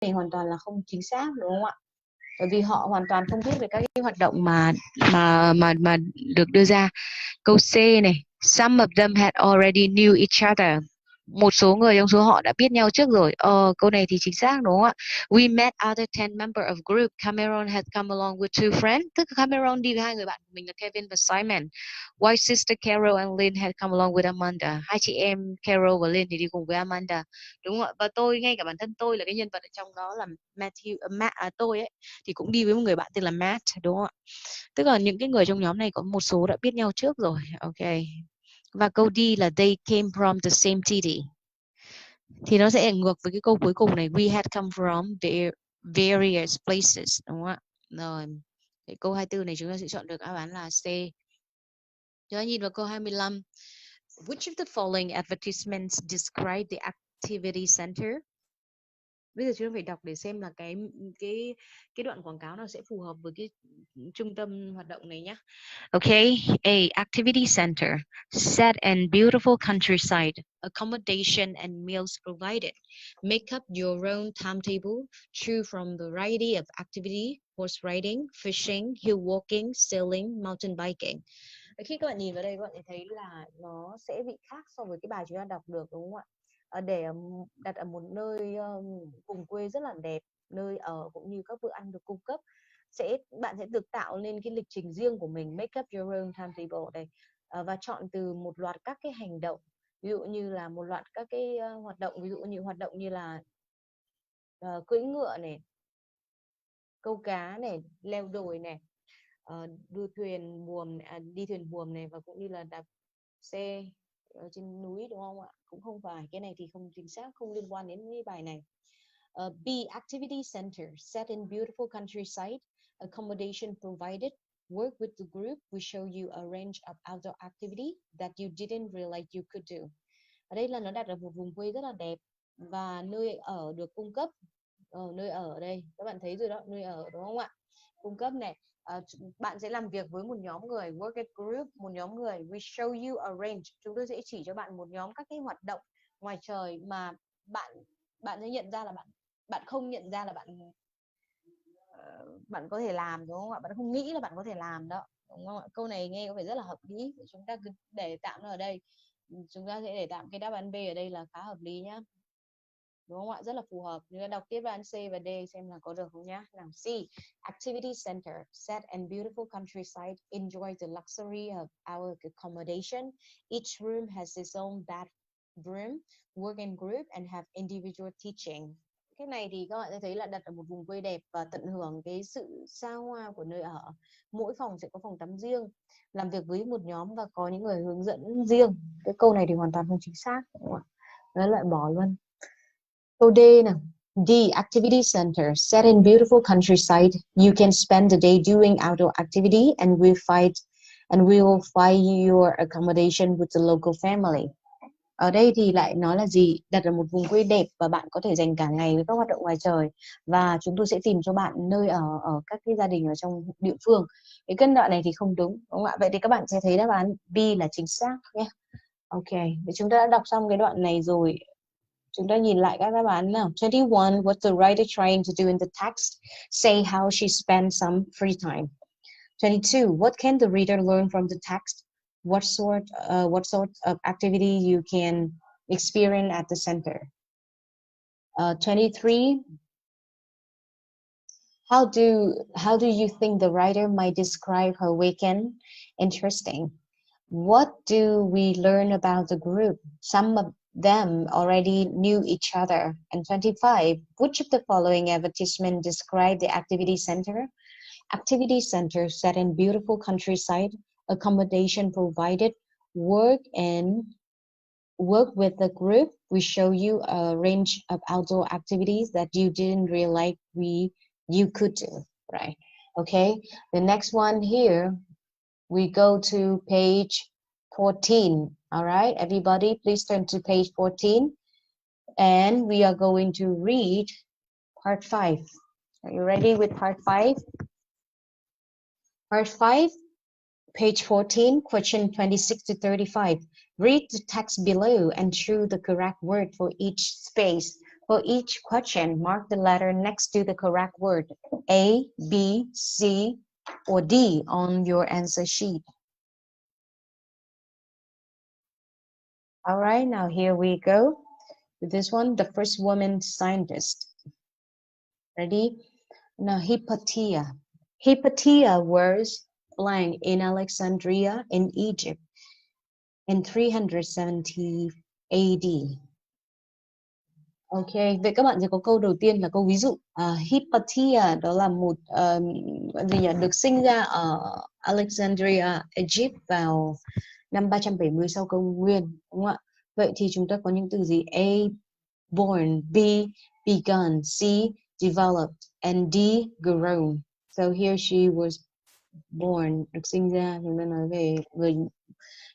này hoàn toàn là không chính xác, đúng không ạ? Bởi vì họ hoàn toàn không biết về các cái hoạt động mà được đưa ra. Câu C này, some of them had already knew each other. Một số người trong số họ đã biết nhau trước rồi. Câu này thì chính xác, đúng không ạ? We met other 10 member of group. Cameron had come along with two friends. Tức Cameron đi với hai người bạn của mình là Kevin và Simon. While sister Carol and Lynn had come along with Amanda. Hai chị em Carol và Lynn thì đi cùng với Amanda. Đúng không ạ? Và tôi, ngay cả bản thân tôi là cái nhân vật ở trong đó là tôi ấy, thì cũng đi với một người bạn tên là Matt, đúng không ạ? Tức là những cái người trong nhóm này có một số đã biết nhau trước rồi. Ok. Và câu D là they came from the same city. Thì nó sẽ ngược với cái câu cuối cùng này, we had come from various places, đúng không ạ? Rồi. Cái câu 24 này chúng ta sẽ chọn được đáp án là C. Chúng ta nhìn vào câu 25. Which of the following advertisements describe the activity center? Bây giờ chúng ta phải đọc để xem là cái đoạn quảng cáo nào sẽ phù hợp với cái trung tâm hoạt động này nhé. Okay, A. Activity center, set in beautiful countryside, accommodation and meals provided. Make up your own timetable, choose from the variety of activity, horse riding, fishing, hill walking, sailing, mountain biking. Khi các bạn nhìn vào đây, các bạn thấy là nó sẽ bị khác so với cái bài chúng ta đọc được, đúng không ạ? Để đặt ở một nơi vùng quê rất là đẹp, nơi ở cũng như các bữa ăn được cung cấp, bạn sẽ được tạo lên cái lịch trình riêng của mình, make up your own timetable đây, và chọn từ một loạt các cái hành động, ví dụ như là một loạt các cái hoạt động, ví dụ như hoạt động như là cưỡi ngựa này, câu cá này, leo đồi này, đi thuyền buồm này, và cũng như là đạp xe ở trên núi, đúng không ạ? Cũng không phải, cái này thì không chính xác, không liên quan đến cái bài này. B. Activity center, set in beautiful countryside, accommodation provided, work with the group, we show you a range of outdoor activity that you didn't realize you could do. Ở đây là nó đặt ở một vùng quê rất là đẹp và nơi ở được cung cấp. Nơi ở đây các bạn thấy rồi đó, nơi ở, đúng không ạ? Cung cấp này. Bạn sẽ làm việc với một nhóm người, work at group, một nhóm người. We show you a range, chúng tôi sẽ chỉ cho bạn một nhóm các cái hoạt động ngoài trời mà bạn sẽ nhận ra là bạn không nhận ra là bạn có thể làm, đúng không ạ? Bạn không nghĩ là bạn có thể làm đó, đúng không ạ? Câu này nghe có vẻ rất là hợp lý, chúng ta cứ để tạm nó ở đây. Chúng ta sẽ để tạm cái đáp án B ở đây là khá hợp lý nhá, đúng không ạ? Rất là phù hợp. Chúng ta đọc tiếp đáp án C và D xem là có được không nhá. Nào, C. Activity center, set in beautiful countryside, enjoy the luxury of our accommodation. Each room has its own bathroom, work in group and have individual teaching. Cái này thì các bạn sẽ thấy là đặt ở một vùng quê đẹp và tận hưởng cái sự xa hoa của nơi ở. Mỗi phòng sẽ có phòng tắm riêng, làm việc với một nhóm và có những người hướng dẫn riêng. Cái câu này thì hoàn toàn không chính xác, đúng không ạ? Nó loại bỏ luôn. Câu D nào. D. Activity center, set in beautiful countryside. You can spend the day doing outdoor activity and we will find your accommodation with the local family. Ở đây thì lại nói là gì? Đặt ở một vùng quê đẹp và bạn có thể dành cả ngày với các hoạt động ngoài trời, và chúng tôi sẽ tìm cho bạn nơi ở các cái gia đình ở trong địa phương. Cái cân đoạn này thì không đúng, đúng không ạ? Vậy thì các bạn sẽ thấy đáp án B là chính xác nhé. Ok, thì chúng ta đã đọc xong cái đoạn này rồi. Chúng ta nhìn lại các đáp án nào. 21, what's the writer trying to do in the text? Say how she spent some free time. 22, what can the reader learn from the text? What sort of activity you can experience at the center? 23, how do you think the writer might describe her weekend? Interesting. What do we learn about the group? Some of them already knew each other. And 25, which of the following advertisement describe the activity center? Activity center set in beautiful countryside, accommodation provided, work with the group. We show you a range of outdoor activities that you didn't realize you could do, right? Okay, the next one here, we go to page 14. All right, everybody, please turn to page 14. And we are going to read part 5. Are you ready with part 5? Part 5, page 14, question 26 to 35. Read the text below and choose the correct word for each space. For each question, mark the letter next to the correct word, A, B, C, or D on your answer sheet. All right, now here we go. With this one, the first woman scientist. Ready? Now, Hypatia. Hypatia was blank in Alexandria in Egypt in 370 AD. Ok, vậy các bạn sẽ có câu đầu tiên là câu ví dụ. Hypatia đó là một gì nhỉ? Được sinh ra ở Alexandria, Egypt vào năm 370 sau công nguyên, đúng không ạ? Vậy thì chúng ta có những từ gì? A, born, B, begun, C, developed, and D, grown. So here she was born, được sinh ra, chúng ta nói về người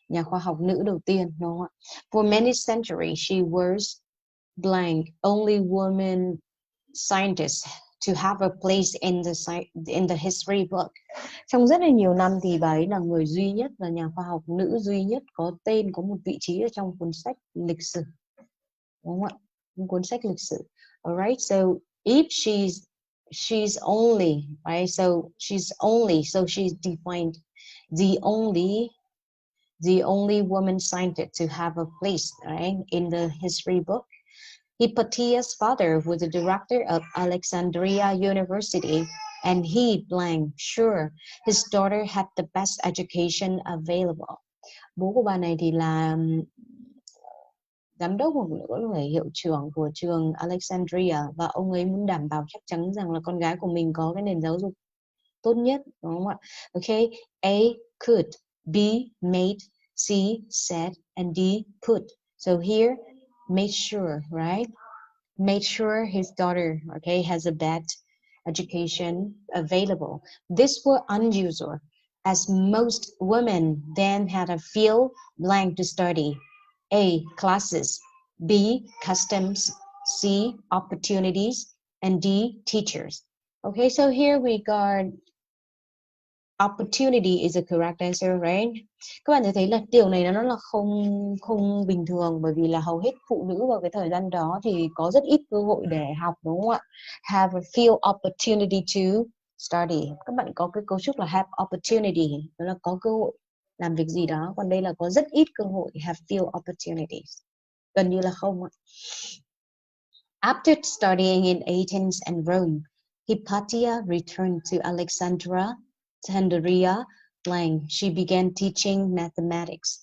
nhà khoa học nữ đầu tiên, đúng không ạ? For many centuries, she was blank, only woman scientist to have a place in the history book. Trong rất là nhiều năm thì bà ấy là người duy nhất, là nhà khoa học nữ duy nhất có tên, có một vị trí ở trong cuốn sách lịch sử, đúng không ạ? Cuốn sách lịch sử. Alright, so if she's only, right? So she's defined the only woman scientist to have a place, right, in the history book. Hypatia's father was the director of Alexandria University, and he blank sure his daughter had the best education available. Bố của bà này thì là giám đốc hoặc là người hiệu trưởng của trường Alexandria, và ông ấy muốn đảm bảo chắc chắn rằng là con gái của mình có cái nền giáo dục tốt nhất, đúng không ạ? Okay, A, could, B, made, C, said, and D, put. So here, made sure, right? Made sure his daughter, okay, has a bad education available. This was unusual, as most women then had a field blank to study. A, classes, B, customs, C, opportunities, and D, teachers. Okay, so here we got opportunity is the correct answer, right? Các bạn sẽ thấy là điều này nó là không bình thường, bởi vì là hầu hết phụ nữ vào cái thời gian đó thì có rất ít cơ hội để học, đúng không ạ? Have a few opportunity to study. Các bạn có cái cấu trúc là have opportunity, đó là có cơ hội làm việc gì đó, còn đây là có rất ít cơ hội, have few opportunities, gần như là không ạ. After studying in Athens and Rome, Hypatia returned to Alexandria blank. She began teaching mathematics.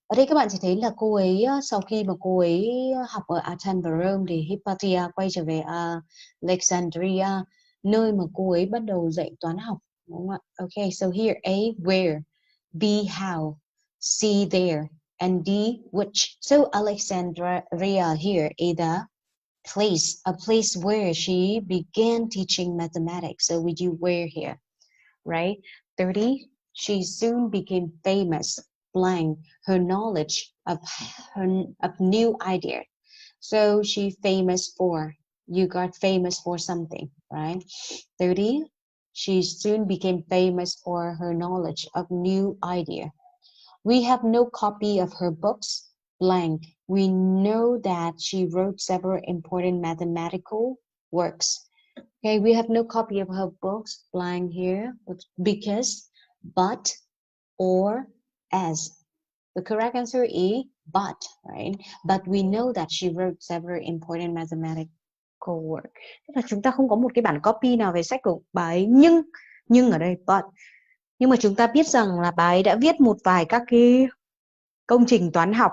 Ở đây các bạn sẽ thấy là cô ấy sau khi mà cô ấy học ở Athens và Rome thì Hypatia quay trở về Alexandria, nơi mà cô ấy bắt đầu dạy toán học, đúng không ạ? Okay, so here A, where, B, how, C, there, and D, which. So Alexandria here is the place, a place where she began teaching mathematics. So we do where here, right? 30, she soon became famous, blank, her knowledge of new ideas. So she famous for, you got famous for something, right? 30, she soon became famous for her knowledge of new idea. We have no copy of her books, blank. We know that she wrote several important mathematical works. Okay, we have no copy of her books, blank here, because, but, or, as. The correct answer is but, right? But we know that she wrote several important mathematical work. Tức là chúng ta không có một cái bản copy nào về sách của bà ấy, nhưng ở đây but. Nhưng mà chúng ta biết rằng là bà ấy đã viết một vài các cái công trình toán học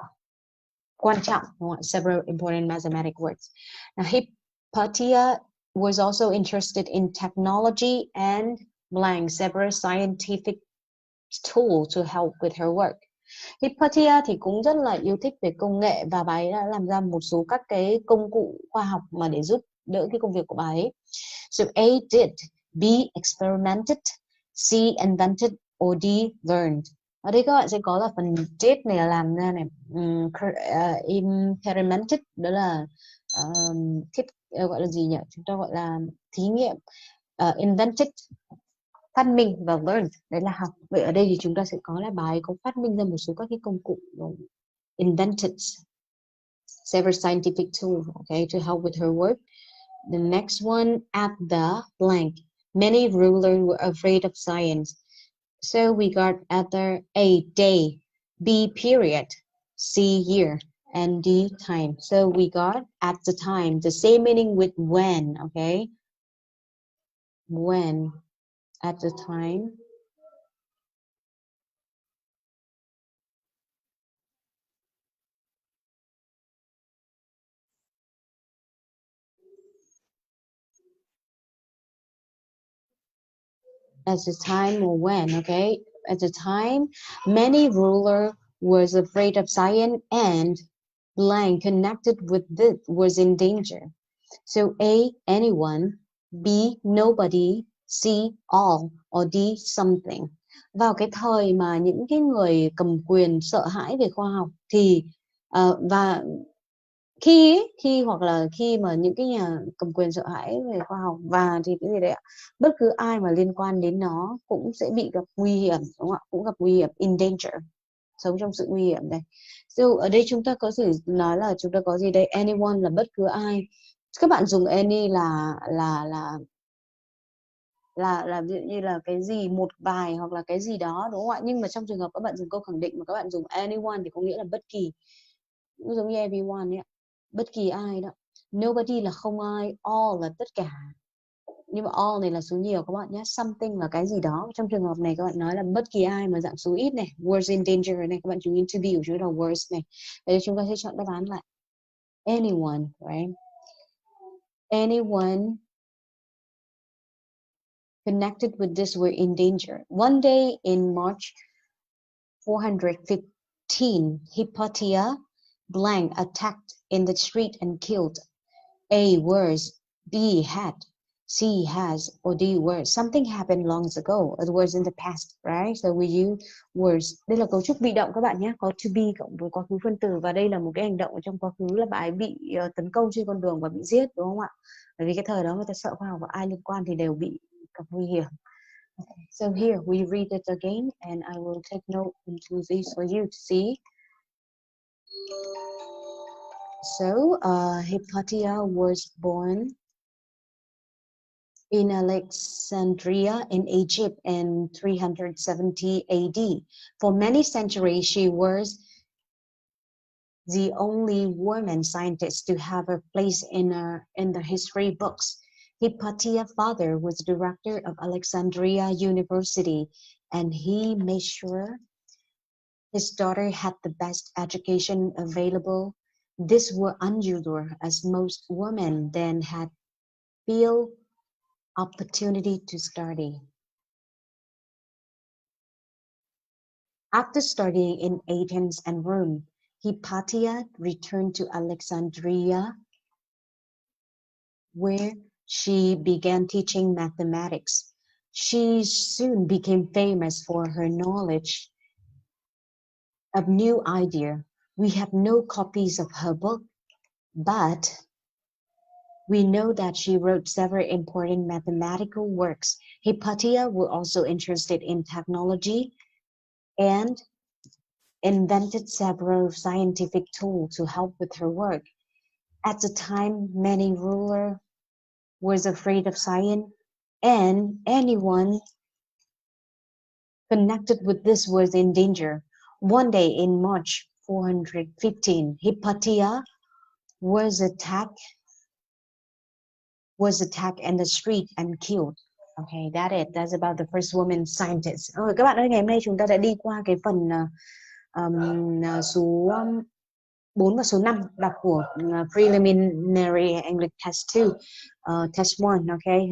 quan trọng, several important mathematical works. Now, Hypatia was also interested in technology and blank several scientific tools to help with her work. Hypatia thì cũng rất là yêu thích về công nghệ, và bà ấy đã làm ra một số các cái công cụ khoa học mà để giúp đỡ cái công việc của bà ấy. So A, did, B, experimented, C, invented, or D, learned. Ở đây các bạn sẽ có là phần did này là làm ra này, experimented đó là gọi là gì nhỉ? Chúng ta gọi là thí nghiệm. Invented, phát minh, và learned đấy là học. Vậy ở đây thì chúng ta sẽ có là bà ấy có phát minh ra một số các cái công cụ, invented. several scientific tools, okay, to help with her work. The next one, at the blank. Many rulers were afraid of science. So we got at the A, day, B, period, C, year, and D, time. So we got at the time, the same meaning with when, okay? When, at the time. At the time or when, okay? At the time, many ruler was afraid of science and blank connected with this was in danger. So A, anyone, B, nobody, C, all, or D, something. Vào cái thời mà những cái người cầm quyền sợ hãi về khoa học thì và khi hoặc là khi mà những cái nhà cầm quyền sợ hãi về khoa học và thì cái gì đấy ạ, bất cứ ai mà liên quan đến nó cũng sẽ bị gặp nguy hiểm, đúng không ạ, cũng gặp nguy hiểm, in danger, sống trong sự nguy hiểm đây. So, ở đây chúng ta có thể nói là chúng ta có gì đây, anyone là bất cứ ai, các bạn dùng any là ví dụ như là cái gì, một vài hoặc là cái gì đó, đúng không ạ, nhưng mà trong trường hợp các bạn dùng câu khẳng định mà các bạn dùng anyone thì có nghĩa là bất kỳ, cũng giống như everyone ấy ạ, bất kỳ ai đó. Nobody là không ai, all là tất cả, nhưng mà all này là số nhiều các bạn nhé. Something là cái gì đó, trong trường hợp này các bạn nói là bất kỳ ai mà dạng số ít này. Words in danger này, các bạn chú ý to be của chúng ta là words này. Đây chúng ta sẽ chọn đáp án lại anyone, right? Anyone connected with this were in danger. One day in March 415, Hypatia blank attacked in the street and killed. A, was, B, had, C, has, or D, were. Something happened long ago. It was in the past, right? So we use words. Đây là cấu trúc bị động các bạn nhé. Có to be cộng với quá khứ phân từ. Và đây là một cái hành động ở trong quá khứ là bạn ấy bị tấn công trên con đường và bị giết, đúng không ạ? Bởi vì cái thời đó người ta sợ khoa học và ai liên quan thì đều bị gặp nguy hiểm. Okay. So here we read it again and I will take note into these for you to see. So Hypatia was born in Alexandria in Egypt in 370 AD. For many centuries, she was the only woman scientist to have a place in the history books. Hypatia's father was director of Alexandria University, and he made sure his daughter had the best education available. This was unusual, as most women then had few opportunity to study. After studying in Athens and Rome, Hypatia returned to Alexandria, where she began teaching mathematics. She soon became famous for her knowledge of new ideas. We have no copies of her book, but we know that she wrote several important mathematical works. Hypatia was also interested in technology and invented several scientific tools to help with her work. At the time, many rulers was afraid of science, and anyone connected with this was in danger. One day in March 415, Hypatia was attacked in the street and killed. Okay, that's about the first woman scientist. Các bạn ơi, ngày hôm nay chúng ta đã đi qua cái phần số 4 và số 5 đọc của Preliminary English Test 2, Test 1, okay?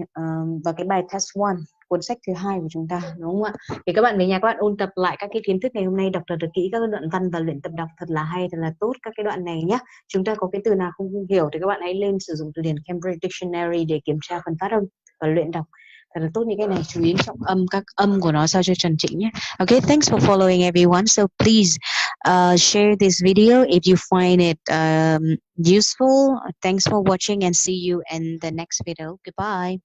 Và cái bài Test 1, cuốn sách thứ 2 của chúng ta, đúng không ạ? Thì các bạn về nhà các bạn ôn tập lại các cái kiến thức ngày hôm nay, đọc thật kỹ các đoạn văn và luyện tập đọc thật là hay, thật là tốt các cái đoạn này nhé. Chúng ta có cái từ nào không hiểu thì các bạn hãy lên sử dụng từ điển Cambridge Dictionary để kiểm tra phần phát âm và luyện đọc thật là tốt những cái này, chú ý trọng âm, các âm của nó sao cho chuẩn chỉnh nhé. Okay, thanks for following everyone. So please share this video if you find it useful. Thanks for watching and see you in the next video. Goodbye.